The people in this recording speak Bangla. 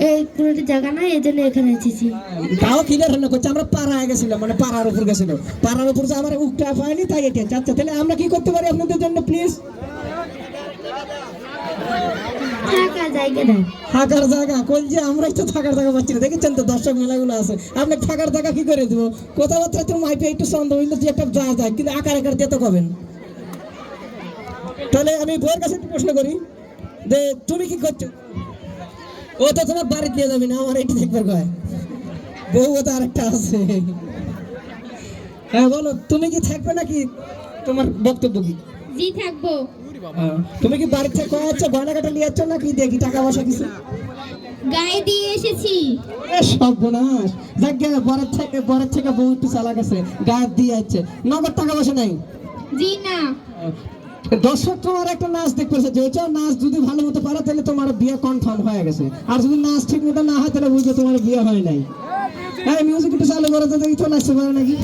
এই কোনো একটা জায়গা নাই, এই জন্য এখানে এসেছি। তাও ক্লিয়ার হলো করছে আমরা পাড়ায় গেছিলাম, মানে পাড়ার উপর গেছিল, পাড়ার উপর যে আমার উঠতে পায়নি তাই এটা। আচ্ছা তাহলে আমরা কি করতে পারি আপনাদের জন্য প্লিজ? থাকার জায়গা নেই। থাকার জায়গা কোন যে আমরাই তো থাকার জায়গা পাচ্ছি না, দেখেছেন তো দর্শক মেলাগুলো আছে, আপনি থাকার জায়গা কি করে দেবো? কথাবার্তা তো মাইপে একটু সন্দেহ হইলে যে একটা যাওয়া যায়, কিন্তু আকার আকার দিয়ে তো কবেন। তাহলে আমি বইয়ের কাছে একটু প্রশ্ন করি যে তুমি কি করছো? ও তো তোমার বাড়ি দিয়ে যাবি না, আমার এটি দেখবার কয় বউ তো আরেকটা আছে। হ্যাঁ বলো, তুমি কি থাকবে নাকি? তোমার বক্তব্য কি? জি থাকবো। তুমি কি বাড়ি থেকে কয় আছো, গয়না কাটা নিয়ে যাচ্ছ নাকি দেখি টাকা পয়সা কিছু? গায়ে দিয়ে এসেছি। সর্বনাশ, দেখ গে বরের থেকে বউ একটু চালাক আছে, গায়ে দিয়ে যাচ্ছে, নগদ টাকা পয়সা নাই। জি না। দর্শক তোমার একটা নাচ দেখতেছে, যে নাচ যদি ভালো মতো পারো তাহলে তোমার বিয়ে কনফার্ম হয়ে গেছে, আর যদি নাচ ঠিক মতো না হয় তাহলে বুঝবে তোমার বিয়ে হয় নাই। হ্যাঁ মিউজিক একটু চালু করো তো দেখি, তো নাচতে পারো নাকি?